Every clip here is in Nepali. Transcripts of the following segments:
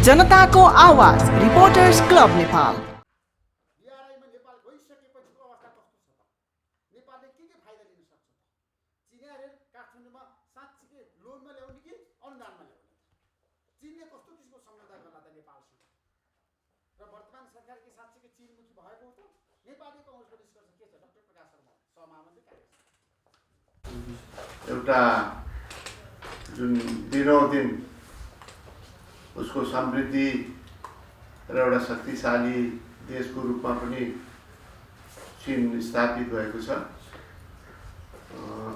जनताको आवाज, रिपोर्टर्स क्लब नेपाल। बिआरआईमा नेपाल गइसकेपछिको अवस्था कस्तो छ त? नेपालले के फाइदा लिन सक्छ त? चिनिया रेल काठमाडौँमा साँच्चीकै लोनमा ल्याउने कि अनुदानमा ल्याउने त? चीनले कस्तो किसिमको सम्झौता गर्ला त नेपालसँग? र वर्तमान सरकार के साँच्चीकै चीनमुखी भएको हो त? नेपाली कङ्ग्रेसको निष्कर्ष के छ? डाक्टर प्रकाश शर्मा सहमहामन्त्री कार्य एउटा जुन दिनौदिन उसको समृद्धि र एउटा शक्तिशाली देशको रूपमा पनि चीन स्थापित भएको छ।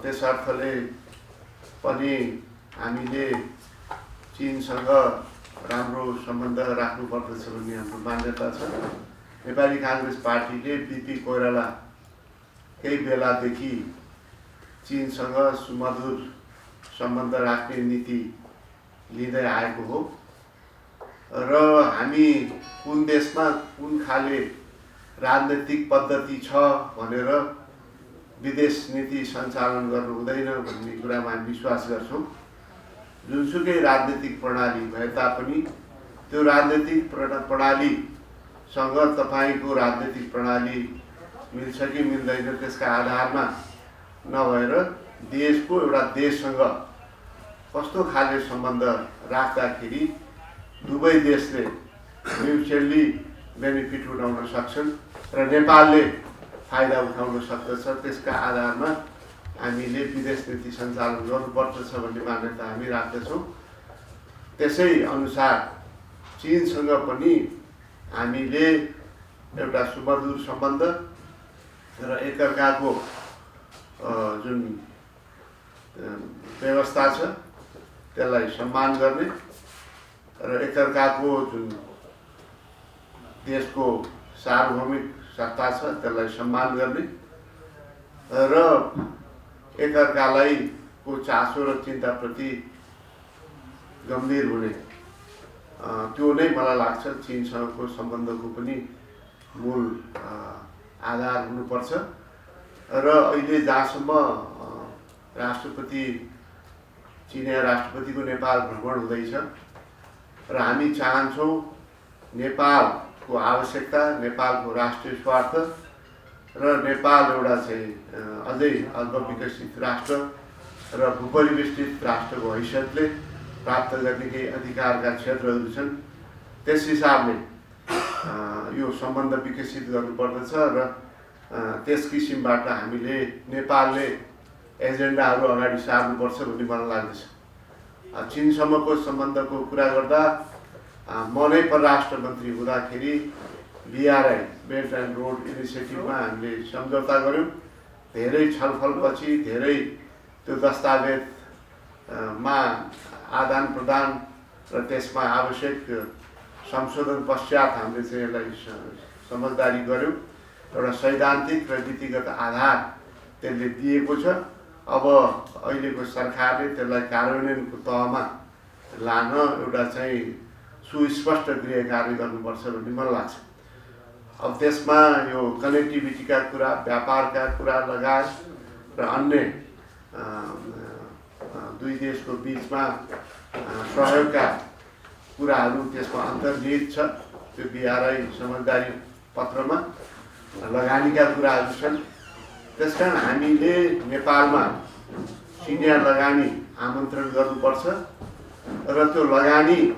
त्यस अर्थले पनि हामीले चीनसँग राम्रो सम्बन्ध राख्नुपर्दछ भन्ने हाम्रो मान्यता छ। नेपाली काङ्ग्रेस पार्टीले बिपी कोइराला केही बेलादेखि चीनसँग सुमधुर सम्बन्ध राख्ने नीति लिँदै आएको हो र हामी कुन देशमा कुन खाले राजनैतिक पद्धति छ भनेर विदेश नीति सञ्चालन गर्नु हुँदैन भन्ने कुरामा हामी विश्वास गर्छौँ। जुनसुकै राजनीतिक प्रणाली भए तापनि त्यो राजनीतिक प्रणालीसँग तपाईँको राजनीतिक प्रणाली मिल्छ कि मिल्दैन त्यसका आधारमा नभएर देशको एउटा देशसँग कस्तो खाले सम्बन्ध राख्दाखेरि दुवै देशले म्युचुअली बेनिफिट उठाउन सक्छन् र नेपालले फाइदा उठाउन सक्दछ, त्यसका आधारमा हामीले विदेश नीति सञ्चालन गर्नुपर्दछ भन्ने मान्यता हामी राख्दछौँ। त्यसै अनुसार चीनसँग पनि हामीले एउटा सुमधुर सम्बन्ध र एकअर्काको जुन व्यवस्था छ त्यसलाई सम्मान गर्ने र एकअर्काको जुन देशको सार्वभौमिक सत्ता छ त्यसलाई सम्मान गर्ने र एकअर्कालाई को चासो र चिन्ताप्रति गम्भीर हुने, त्यो नै मलाई लाग्छ चीनसँगको सम्बन्धको पनि मूल आधार हुनुपर्छ। र अहिले जहाँसम्म चिनिया राष्ट्रपतिको नेपाल भ्रमण हुँदैछ र हामी चाहन्छौँ नेपालको आवश्यकता, नेपालको राष्ट्रिय स्वार्थ र नेपाल एउटा चाहिँ अझै अल्पविकसित राष्ट्र र भूपरिवेष्टित राष्ट्रको हैसियतले प्राप्त गर्ने केही अधिकारका क्षेत्रहरू छन्। त्यस हिसाबले यो सम्बन्ध विकसित गर्नुपर्दछ र त्यस किसिमबाट हामीले नेपालले एजेन्डाहरू अगाडि सार्नुपर्छ भन्ने मलाई लाग्दछ। चीनसम्मको सम्बन्धको कुरा गर्दा म नै परराष्ट्र मन्त्री हुँदाखेरि बिआरआई बेल्ट एन्ड रोड इनिसिएटिभमा हामीले सम्झौता गऱ्यौँ। धेरै छलफलपछि, धेरै त्यो दस्तावेजमा आदान प्रदान र त्यसमा आवश्यक संशोधन पश्चात हामीले चाहिँ यसलाई समझदारी गऱ्यौँ। एउटा सैद्धान्तिक र नीतिगत आधार त्यसले दिएको छ। अब अहिलेको सरकारले त्यसलाई कार्यान्वयनको तहमा लान एउटा चाहिँ सुस्पष्ट गृह कार्य गर्नुपर्छ भन्ने मलाई लाग्छ। अब त्यसमा यो कनेक्टिभिटीका कुरा, व्यापारका कुरा लगायत र अन्य दुई देशको बिचमा सहयोगका कुराहरू त्यसमा अन्तर्निहित छ। त्यो बिआरआई समझदारी पत्रमा लगानीका कुराहरू छन्। त्यसकारण हामीले नेपालमा चिनिया लगानी आमन्त्रण गर्नुपर्छ र त्यो लगानीबाट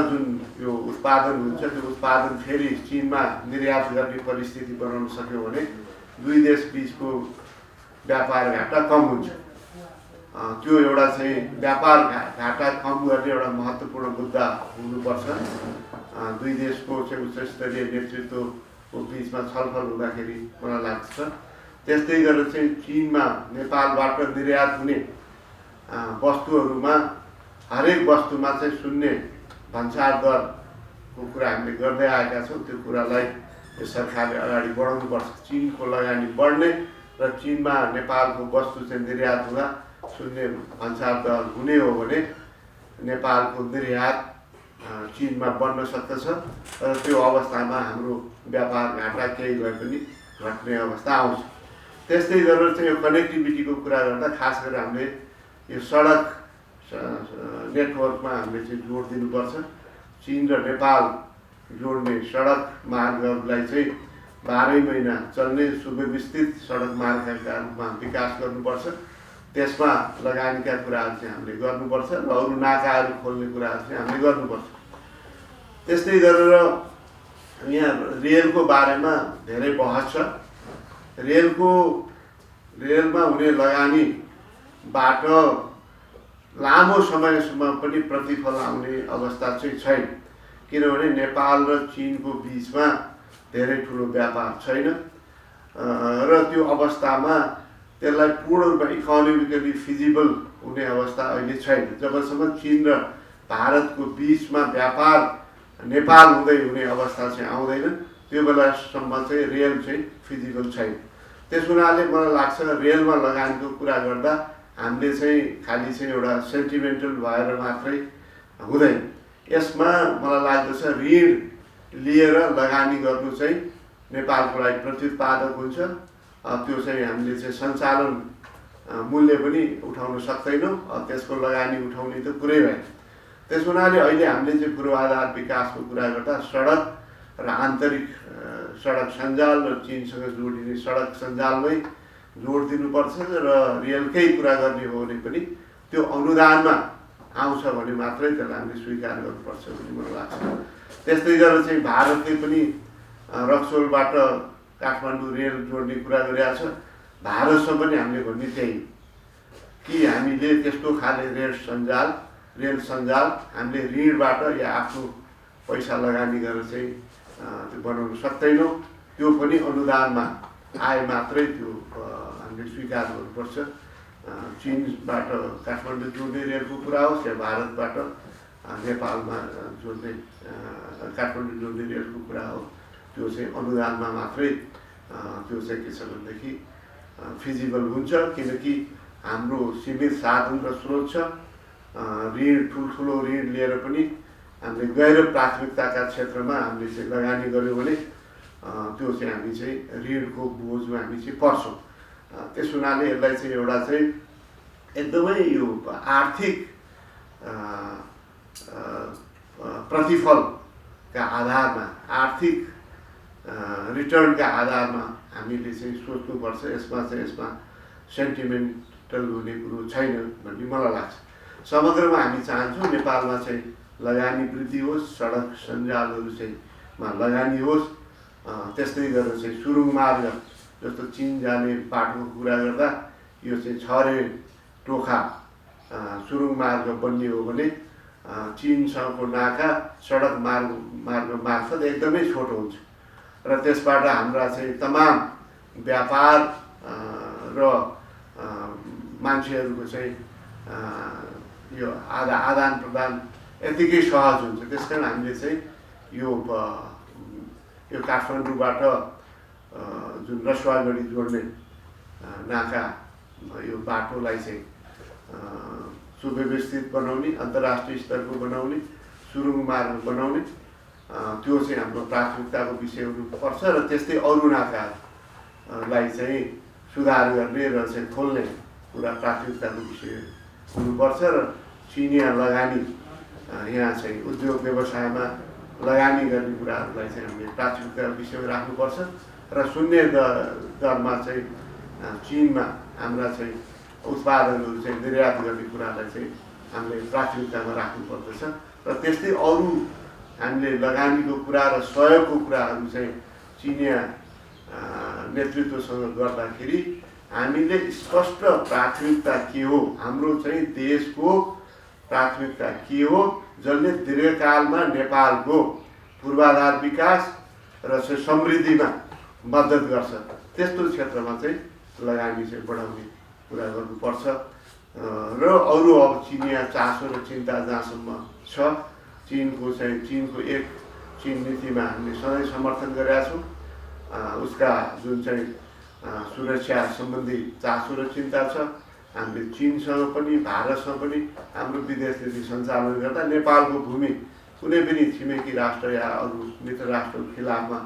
जुन यो उत्पादन हुन्छ त्यो उत्पादन फेरि चीनमा निर्यात गर्ने परिस्थिति बनाउन सक्यो भने दुई देश बिचको व्यापार घाटा कम हुन्छ। त्यो एउटा चाहिँ व्यापार घाटा कम गर्ने एउटा महत्त्वपूर्ण मुद्दा हुनुपर्छ। दुई देशको चाहिँ उच्च स्तरीय नेतृत्वको बिचमा छलफल हुँदाखेरि मलाई लाग्छ। त्यस्तै गरेर चाहिँ चीनमा नेपालबाट निर्यात हुने वस्तुहरूमा हरेक वस्तुमा चाहिँ 0 भन्सार दरको कुरा हामीले गर्दै आएका छौँ। त्यो कुरालाई यो सरकारले अगाडि बढाउनुपर्छ। चीनको लगानी बढ्ने र चीनमा नेपालको वस्तु चाहिँ निर्यात हुँदा 0 भन्सार दर हुने हो भने नेपालको निर्यात चीनमा बढ्न सक्दछ र त्यो अवस्थामा हाम्रो व्यापार घाटा केही भए पनि घट्ने अवस्था आउँछ। त्यस्तै गरेर चाहिँ यो कनेक्टिभिटीको कुरा गर्दा खास गरेर हामीले यो सडक नेटवर्कमा हामीले चाहिँ जोड दिनुपर्छ। चीन र नेपाल जोड्ने सडक मार्गहरूलाई चाहिँ 12 महिना चल्ने सुव्यवस्थित सडक मार्गका रूपमा विकास गर्नुपर्छ। त्यसमा लगानीका कुराहरू चाहिँ हामीले गर्नुपर्छ र अरू नाकाहरू खोल्ने कुराहरू चाहिँ हामीले गर्नुपर्छ। त्यस्तै गरेर यहाँ रेलको बारेमा धेरै बहस छ। रेलमा हुने लगानीबाट लामो समयसम्म पनि प्रतिफल आउने अवस्था चाहिँ छैन, किनभने नेपाल र चीनको बिचमा धेरै ठुलो व्यापार छैन र त्यो अवस्थामा त्यसलाई पूर्ण रूपमा इकोनोमिकली फिजिबल हुने अवस्था अहिले छैन। जबसम्म चीन र भारतको बिचमा व्यापार नेपाल हुँदै हुने अवस्था चाहिँ आउँदैन, त्यो बेलासम्म चाहिँ रेल चाहिँ फिजिबल छैन। त्यस हुनाले मलाई लाग्छ रेलमा लगानीको कुरा गर्दा हामीले चाहिँ खालि चाहिँ एउटा सेन्टिमेन्टल भएर मात्रै हुँदैन। यसमा मलाई लाग्दछ ऋण लिएर लगानी गर्नु चाहिँ नेपालको लागि प्रत्युत्पादक हुन्छ। त्यो चाहिँ हामीले चाहिँ सञ्चालन मूल्य पनि उठाउन सक्दैनौँ, त्यसको लगानी उठाउने त कुरै भएन। त्यस हुनाले अहिले हामीले चाहिँ पूर्वाधार विकासको कुरा गर्दा सडक र आन्तरिक सडक सञ्जाल र चीनसँग जोडिने सडक सञ्जालमै जोड दिनुपर्छ र रेलकै कुरा गर्ने हो भने पनि त्यो अनुदानमा आउँछ भने मात्रै त्यसलाई हामीले स्वीकार गर्नुपर्छ भन्ने मलाई लाग्छ। त्यस्तै गरेर चाहिँ भारतले पनि रक्सोलबाट काठमाडौँ रेल जोड्ने कुरा गरिरहेको छ। भारतसँग पनि हामीले भन्ने त्यही कि हामीले त्यस्तो खाले रेल सञ्जाल हामीले ऋणबाट या आफ्नो पैसा लगानी गरेर चाहिँ त्यो बनाउन सक्दैनौँ। त्यो पनि अनुदानमा आए मात्रै त्यो हामीले स्वीकार गर्नुपर्छ। चीनबाट काठमाडौँ जोड्ने रेलको कुरा होस् या भारतबाट नेपालमा जोड्ने काठमाडौँ जोड्ने रेलको कुरा हो, त्यो चाहिँ अनुदानमा मात्रै त्यो चाहिँ के छ भनेदेखि फिजिबल हुन्छ, किनकि हाम्रो सीमित साधन र स्रोत छ। ऋण ठुल्ठुलो ऋण लिएर पनि हामीले गैर प्राथमिकताका क्षेत्रमा हामीले चाहिँ लगानी गऱ्यौँ भने त्यो चाहिँ हामी चाहिँ ऋणको बोझमा हामी चाहिँ पर्छौँ। त्यस हुनाले यसलाई चाहिँ एउटा चाहिँ एकदमै यो आर्थिक प्रतिफलका आधारमा, आर्थिक रिटर्नका आधारमा हामीले चाहिँ सोच्नुपर्छ। यसमा सेन्टिमेन्टल हुने कुरो छैन भन्ने मलाई लाग्छ। समग्रमा हामी चाहन्छौँ नेपालमा चाहिँ लगानी वृद्धि होस्, सडक सञ्जालहरू चाहिँ लगानी होस्। त्यस्तै गरेर चाहिँ सुरुङ मार्ग जस्तो चीन जाने बाटोको कुरा गर्दा यो चाहिँ छरे टोखा सुरुङ मार्ग बन्ने हो भने चीनसँगको नाका सडक मार्ग मार्फत एकदमै छोटो हुन्छ र त्यसबाट हाम्रा चाहिँ तमाम व्यापार र मान्छेहरूको चाहिँ यो आदान प्रदान यतिकै सहज हुन्छ। त्यस कारण हामीले चाहिँ यो काठमाडौँबाट जुन रसुवागढी जोड्ने नाका यो बाटोलाई चाहिँ सुव्यवस्थित बनाउने, अन्तर्राष्ट्रिय स्तरको बनाउने, सुरुङ मार्ग बनाउने, त्यो चाहिँ हाम्रो प्राथमिकताको विषय हुनुपर्छ र त्यस्तै अरू नाकालाई चाहिँ सुधार गर्ने र चाहिँ खोल्ने कुरा प्राथमिकताको विषय हुनुपर्छ र चिनिया लगानी यहाँ चाहिँ उद्योग व्यवसायमा लगानी गर्ने कुराहरूलाई चाहिँ हामीले प्राथमिकताको विषयमा राख्नुपर्छ र शून्य दरमा चाहिँ चीनमा हाम्रा चाहिँ उत्पादनहरू चाहिँ निर्यात गर्ने कुरालाई चाहिँ हामीले प्राथमिकतामा राख्नुपर्दछ र त्यस्तै अरू हामीले लगानीको कुरा र सहयोगको कुराहरू चाहिँ चिनिया नेतृत्वसँग गर्दाखेरि हामीले स्पष्ट प्राथमिकता के हो, हाम्रो चाहिँ देशको प्राथमिकता के हो, जसले दीर्घकालमा नेपालको पूर्वाधार विकास र समृद्धिमा मद्दत गर्छ, त्यस्तो क्षेत्रमा चाहिँ लगानी चाहिँ बढाउने कुरा गर्नुपर्छ र अरू अब चिनिया चासो र चिन्ता जहाँसम्म छ, चीनको एक चीन नीतिमा हामीले सधैँ समर्थन गरेका छौँ। उसका जुन चाहिँ सुरक्षा सम्बन्धी चासो र चिन्ता छ, हामीले चीनसँग पनि भारतसँग पनि हाम्रो विदेश नीति सञ्चालन गर्दा नेपालको भूमि कुनै पनि छिमेकी राष्ट्र या अरू मित्र राष्ट्रको खिलाफमा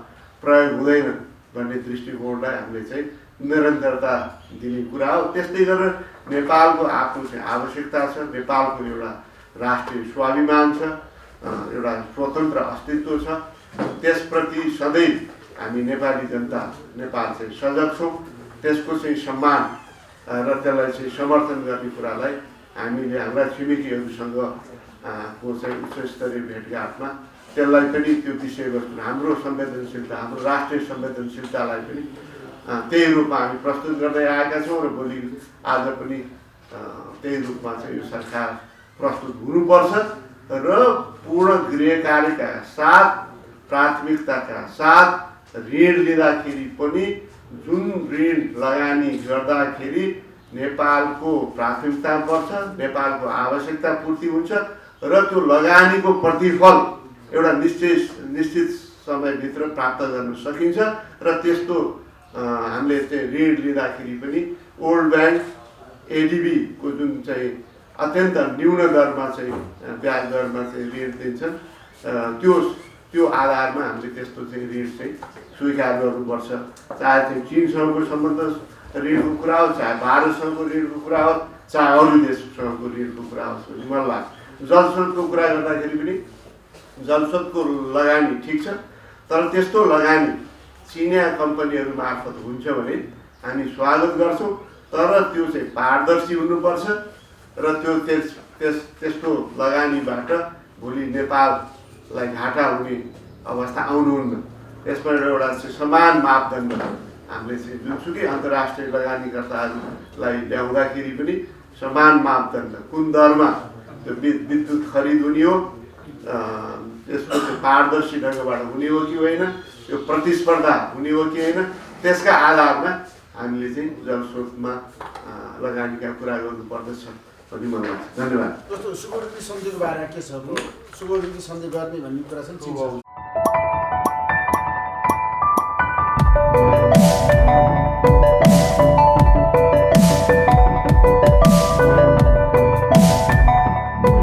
प्रयोग हुँदैन भन्ने दृष्टिकोणलाई हामीले चाहिँ निरन्तरता दिने कुरा हो। त्यस्तै गरेर नेपालको आफ्नो चाहिँ आवश्यकता छ, नेपालको एउटा राष्ट्रिय स्वाभिमान छ, एउटा स्वतन्त्र अस्तित्व छ। त्यसप्रति सधैँ हामी नेपाली जनता नेपाल चाहिँ सजग छौँ। त्यसको चाहिँ सम्मान र त्यसलाई चाहिँ समर्थन गर्ने कुरालाई हामीले हाम्रा छिमेकीहरूसँग को चाहिँ उच्च स्तरीय भेटघाटमा त्यसलाई पनि त्यो विषयवस्तु हाम्रो संवेदनशीलता, हाम्रो राष्ट्रिय संवेदनशीलतालाई पनि त्यही रूपमा हामी प्रस्तुत गर्दै आएका छौँ र भोलि आज पनि त्यही रूपमा चाहिँ यो सरकार प्रस्तुत हुनुपर्छ र पूर्ण गृह कार्यका साथ, प्राथमिकताका साथ ऋण लिँदाखेरि पनि जुन ऋण लगानी गर्दाखेरि नेपालको प्राथमिकता पर्छ, नेपालको आवश्यकता पूर्ति हुन्छ र त्यो लगानीको प्रतिफल एउटा निश्चित समयभित्र प्राप्त गर्न सकिन्छ र त्यस्तो हामीले चाहिँ ऋण लिँदाखेरि पनि वर्ल्ड ब्याङ्क एडिबीको जुन चाहिँ अत्यन्त न्यून दरमा चाहिँ ब्याज दरमा चाहिँ ऋण दिन्छन्, त्यो आधारमा हामीले त्यस्तो चाहिँ ऋण चाहिँ स्वीकार गर्नुपर्छ। चाहे चाहिँ चीनसँगको सम्बन्ध ऋणको कुरा होस्, चाहे भारतसँगको ऋणको कुरा होस्, चाहे अरू देशसँगको ऋणको कुरा होस् भन्ने मलाई लाग्छ। जलस्रोतको कुरा गर्दाखेरि पनि जलस्रोतको लगानी ठिक छ, तर त्यस्तो लगानी चिनिया कम्पनीहरू मार्फत हुन्छ भने हामी स्वागत गर्छौँ, तर त्यो चाहिँ पारदर्शी हुनुपर्छ र त्यस्तो लगानीबाट भोलि नेपाललाई घाटा हुने अवस्था आउनुहुन्न। त्यसमा एउटा चाहिँ समान मापदण्ड हामीले चाहिँ जुनसुकै अन्तर्राष्ट्रिय लगानीकर्ताहरूलाई ल्याउँदाखेरि पनि समान मापदण्ड, कुन दरमा त्यो विद्युत खरिद हुने हो, त्यसको चाहिँ पारदर्शी ढङ्गबाट हुने हो कि होइन, त्यो प्रतिस्पर्धा हुने हो कि होइन, त्यसका आधारमा हामीले चाहिँ जलस्रोतमा लगानीका कुरा गर्नुपर्दछ भन्ने मलाई लाग्छ। धन्यवाद। जस्तो सुगौली सन्धिको बारेमा के छ? सुगौली सन्धि गर्ने भन्ने कुरा चाहिँ